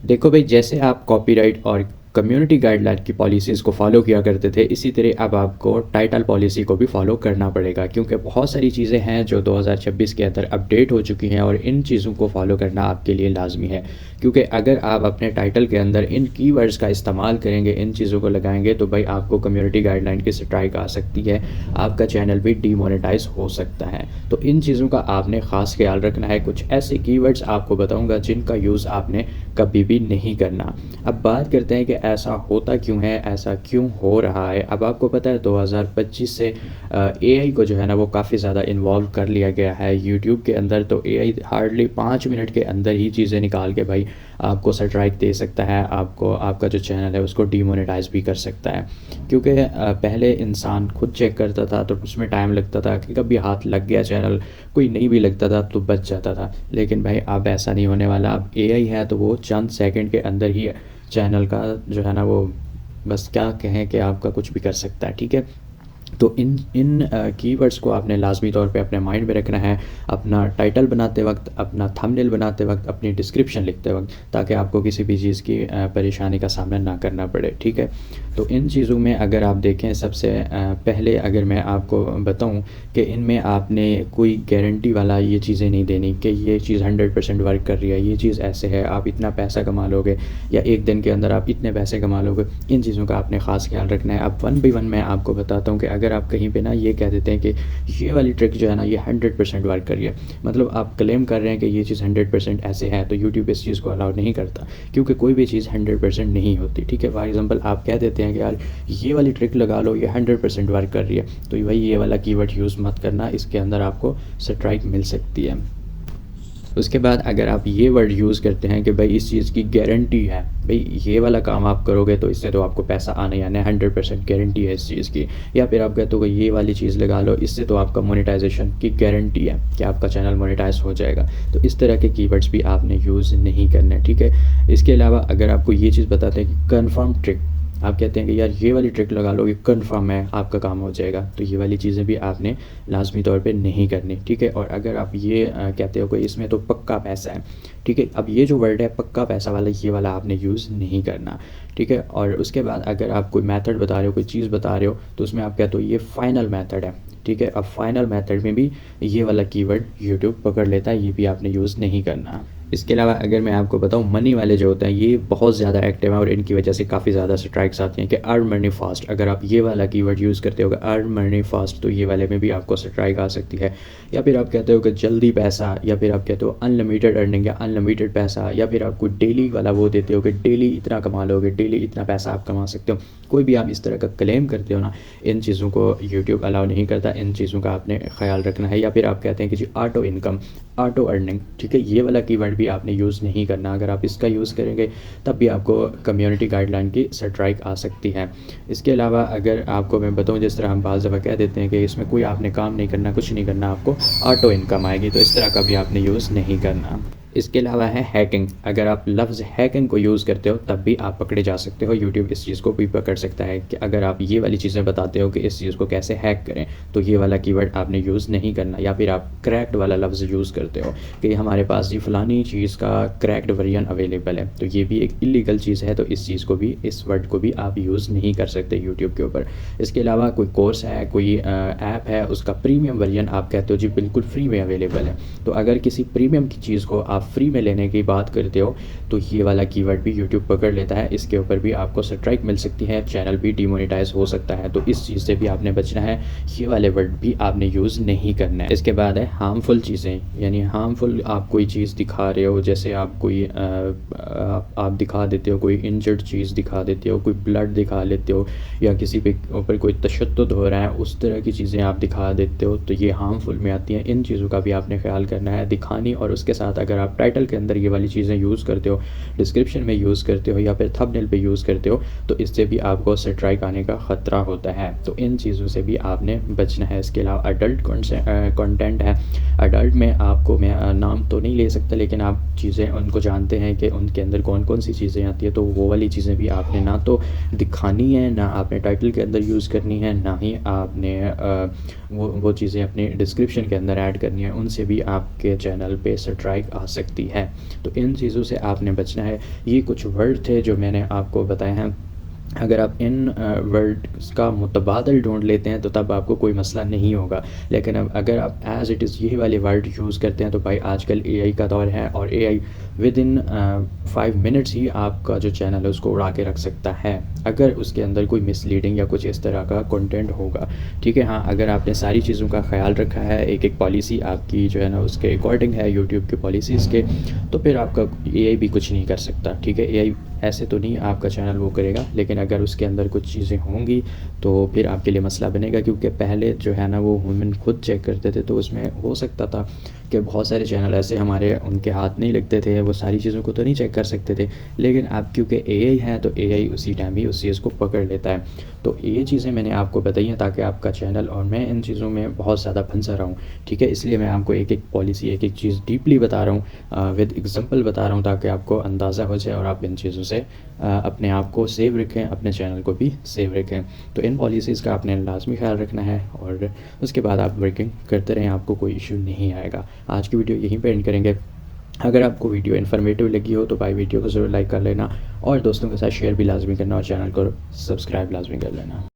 देखो भाई, जैसे आप कॉपीराइट और कम्युनिटी गाइडलाइन की पॉलिसीज़ को फॉलो किया करते थे, इसी तरह अब आपको टाइटल पॉलिसी को भी फॉलो करना पड़ेगा, क्योंकि बहुत सारी चीज़ें हैं जो 2026 के अंदर अपडेट हो चुकी हैं और इन चीज़ों को फॉलो करना आपके लिए लाजमी है। क्योंकि अगर आप अपने टाइटल के अंदर इन कीवर्ड्स का इस्तेमाल करेंगे, इन चीज़ों को लगाएंगे, तो भाई आपको कम्युनिटी गाइडलाइन की स्ट्राइक आ सकती है, आपका चैनल भी डीमोनेटाइज हो सकता है। तो इन चीज़ों का आपने ख़ास ख्याल रखना है। कुछ ऐसे कीवर्ड्स आपको बताऊँगा जिनका यूज़ आपने कभी भी नहीं करना। अब बात करते हैं कि ऐसा होता क्यों है, ऐसा क्यों हो रहा है। अब आपको पता है 2025 से एआई को जो है ना वो काफ़ी ज़्यादा इन्वॉल्व कर लिया गया है यूट्यूब के अंदर। तो एआई हार्डली 5 मिनट के अंदर ही चीज़ें निकाल के भाई आपको स्ट्राइक दे सकता है, आपको आपका जो चैनल है उसको डीमोनेटाइज भी कर सकता है। क्योंकि पहले इंसान खुद चेक करता था तो उसमें टाइम लगता था, कि कभी हाथ लग गया चैनल, कोई नहीं भी लगता था तो बच जाता था। लेकिन भाई अब ऐसा नहीं होने वाला। अब एआई है तो वो चंद सेकंड के अंदर ही चैनल का जो है ना वो, बस क्या कहें कि आपका कुछ भी कर सकता है, ठीक है। तो इन इन कीवर्ड्स को आपने लाजमी तौर पे अपने माइंड में रखना है, अपना टाइटल बनाते वक्त, अपना थंबनेल बनाते वक्त, अपनी डिस्क्रिप्शन लिखते वक्त, ताकि आपको किसी भी चीज़ की परेशानी का सामना ना करना पड़े, ठीक है। तो इन चीज़ों में अगर आप देखें, सबसे पहले अगर मैं आपको बताऊं कि इनमें आपने कोई गारंटी वाला ये चीज़ें नहीं देनी कि ये चीज़ 100% वर्क कर रही है, ये चीज़ ऐसे है, आप इतना पैसा कमा लोगे, या एक दिन के अंदर आप इतने पैसे कमा लोगे। इन चीज़ों का आपने ख़ास ख्याल रखना है। अब वन बाई वन मैं आपको बताता हूँ कि अगर आप कहीं पे ना ये कह देते हैं कि ये वाली ट्रिक जो है ना ये 100% वर्क कर रही है, मतलब आप क्लेम कर रहे हैं कि ये चीज़ 100% ऐसे है, तो यूट्यूब इस चीज़ को अलाउ नहीं करता, क्योंकि कोई भी चीज़ 100% नहीं होती, ठीक है। फॉर एग्जांपल आप कह देते हैं कि यार ये वाली ट्रिक लगा लो, ये 100% वर्क कर रही है, तो भाई ये वाला कीवर्ड यूज़ मत करना, इसके अंदर आपको स्ट्राइक मिल सकती है। उसके बाद अगर आप ये वर्ड यूज़ करते हैं कि भाई इस चीज़ की गारंटी है, भाई ये वाला काम आप करोगे तो इससे तो आपको पैसा आने ही आना है, 100% गारंटी है इस चीज़ की, या फिर आप कहते हो कि ये वाली चीज़ लगा लो, इससे तो आपका मोनेटाइजेशन की गारंटी है कि आपका चैनल मोनेटाइज हो जाएगा, तो इस तरह के कीवर्ड्स भी आपने यूज़ नहीं करने, ठीक है। इसके अलावा अगर आपको ये चीज़ बताते हैं कि कन्फर्म ट्रिक, आप कहते हैं कि यार ये वाली ट्रिक लगा लो, ये कन्फर्म है आपका काम हो जाएगा, तो ये वाली चीज़ें भी आपने लाजमी तौर पे नहीं करनी, ठीक है। और अगर आप ये कहते हो कि इसमें तो पक्का पैसा है, ठीक है, अब ये जो वर्ड है पक्का पैसा वाला, ये वाला आपने यूज़ नहीं करना, ठीक है। और उसके बाद अगर आप कोई मेथड बता रहे हो, कोई चीज़ बता रहे हो, तो उसमें आप कहते हो ये फाइनल मेथड है, ठीक है। अब फाइनल मेथड में भी ये वाला कीवर्ड यूट्यूब पकड़ लेता है, ये भी आपने यूज़ नहीं करना। इसके अलावा अगर मैं आपको बताऊं, मनी वाले जो होते हैं ये बहुत ज़्यादा एक्टिव हैं और इनकी वजह से काफ़ी ज़्यादा स्ट्राइक्स आती हैं कि अर्न मनी फास्ट। अगर आप ये वाला कीवर्ड यूज़ करते हो अर्न मनी फास्ट, तो ये वाले में भी आपको स्ट्राइक आ सकती है। या फिर आप कहते हो कि जल्दी पैसा, या फिर आप कहते हो अनलिमिटेड अर्निंग या अनलिमिटेड पैसा, या फिर आप कोई डेली वाला वो देते हो कि डेली इतना कमा लोगे, डेली इतना पैसा आप कमा सकते हो। कोई भी आप इस तरह का क्लेम करते हो ना, इन चीज़ों को यूट्यूब अलाउ नहीं करता, इन चीज़ों का आपने ख्याल रखना है। या फिर आप कहते हैं कि जी ऑटो इनकम, ऑटो अर्निंग, ठीक है, ये वाला कीवर्ड भी आपने यूज़ नहीं करना। अगर आप इसका यूज़ करेंगे तब भी आपको कम्युनिटी गाइडलाइन की स्ट्राइक आ सकती है। इसके अलावा अगर आपको मैं बताऊं, जिस तरह हम बाज़ दफ़ा कह देते हैं कि इसमें कोई आपने काम नहीं करना, कुछ नहीं करना, आपको ऑटो इनकम आएगी, तो इस तरह का भी आपने यूज़ नहीं करना। इसके अलावा है हैकिंग। अगर आप लफ्ज़ हैकिंग को यूज़ करते हो तब भी आप पकड़े जा सकते हो, यूट्यूब इस चीज़ को भी पकड़ सकता है कि अगर आप ये वाली चीज़ें बताते हो कि इस चीज़ को कैसे हैक करें, तो ये वाला कीवर्ड आपने यूज़ नहीं करना। या फिर आप क्रैक्ड वाला लफ्ज़ यूज़ करते हो कि हमारे पास ये फ़लानी चीज़ का क्रैक्ड वर्जन अवेलेबल है, तो ये भी एक इलीगल चीज़ है, तो इस चीज़ को भी, इस वर्ड को भी आप यूज़ नहीं कर सकते यूट्यूब के ऊपर। इसके अलावा कोई कोर्स है, कोई ऐप है, उसका प्रीमियम वर्जन आप कहते हो जी बिल्कुल फ्री में अवेलेबल है, तो अगर किसी प्रीमियम की चीज़ को आप फ्री में लेने की बात करते हो तो ये वाला कीवर्ड भी यूट्यूब पकड़ लेता है, इसके ऊपर भी आपको स्ट्राइक मिल सकती है, चैनल भी डिमोनेटाइज हो सकता है। तो इस चीज़ से भी आपने बचना है, ये वाले वर्ड भी आपने यूज़ नहीं करना है। इसके बाद है हार्मफुल चीज़ें, यानी हार्मफुल आप कोई चीज़ दिखा रहे हो, जैसे आप कोई आप दिखा देते हो कोई इंजर्ड चीज़ दिखा देते हो, कोई ब्लड दिखा लेते हो, या किसी पे ऊपर कोई तशद्दुद हो रहा है, उस तरह की चीज़ें आप दिखा देते हो, तो ये हार्मफुल में आती हैं। इन चीज़ों का भी आपने ख्याल करना है दिखानी। और उसके साथ अगर आप टाइटल के अंदर ये वाली चीज़ें यूज़ करते हो, डिस्क्रिप्शन में यूज़ करते हो, या फिर थंबनेल पे यूज़ करते हो, तो इससे भी आपको स्ट्राइक आने का ख़तरा होता है। तो इन चीज़ों से भी आपने बचना है। इसके अलावा अडल्ट कंटेंट है, अडल्ट में आपको मैं नाम तो नहीं ले सकता, लेकिन आप चीज़ें उनको जानते हैं कि उनके अंदर कौन कौन सी चीज़ें आती है, तो वो वाली चीज़ें भी आपने ना तो दिखानी है, ना आपने टाइटल के अंदर यूज़ करनी है, ना ही आपने वो चीज़ें अपने डिस्क्रिप्शन के अंदर ऐड करनी है। उनसे भी आपके चैनल पे स्ट्राइक आ सकती सकती है। तो इन चीज़ों से आपने बचना है। ये कुछ वर्ड थे जो मैंने आपको बताए हैं। अगर आप इन वर्ड्स का मुतबादल ढूँढ लेते हैं तो तब आपको कोई मसला नहीं होगा। लेकिन अब अगर आप एज़ इट इज़ यही वाले वर्ड यूज़ करते हैं तो भाई आजकल एआई का दौर है और एआई विदिन 5 मिनट्स ही आपका जो चैनल है उसको उड़ा के रख सकता है, अगर उसके अंदर कोई मिसलीडिंग या कुछ इस तरह का कंटेंट होगा। ठीक है, हाँ, अगर आपने सारी चीज़ों का ख़्याल रखा है, एक-एक पॉलिसी आपकी जो है ना उसके अकॉर्डिंग है यूट्यूब की पॉलिसीज़ के, तो फिर आपका एआई भी कुछ नहीं कर सकता। ठीक है, एआई ऐसे तो नहीं आपका चैनल वो करेगा, लेकिन अगर उसके अंदर कुछ चीज़ें होंगी तो फिर आपके लिए मसला बनेगा, क्योंकि पहले जो है ना वो ह्यूमन खुद चेक करते थे, तो उसमें हो सकता था कि बहुत सारे चैनल ऐसे हमारे उनके हाथ नहीं लगते थे, वो सारी चीज़ों को तो नहीं चेक कर सकते थे। लेकिन अब क्योंकि एआई है तो एआई उसी टाइम ही उस चीज़ को पकड़ लेता है। तो ये चीज़ें मैंने आपको बताई हैं ताकि आपका चैनल, और मैं इन चीज़ों में बहुत ज़्यादा फंसा रहा हूँ। ठीक है, इसलिए मैं आपको एक-एक पॉलिसी, एक-एक चीज़ डीपली बता रहा हूँ, विद एग्ज़ाम्पल बता रहा हूँ, ताकि आपको अंदाज़ा हो जाए और आप इन चीज़ों से अपने आप को सेव रखें, अपने चैनल को भी सेव रखें। तो इन पॉलिसीज़ का आपने लाज़मी ख़्याल रखना है और उसके बाद आप वर्किंग करते रहें, आपको कोई इशू नहीं आएगा। आज की वीडियो यहीं पे एंड करेंगे। अगर आपको वीडियो इन्फॉर्मेटिव लगी हो तो भाई वीडियो को ज़रूर लाइक कर लेना और दोस्तों के साथ शेयर भी लाज़मी करना और चैनल को सब्सक्राइब लाज़मी कर लेना।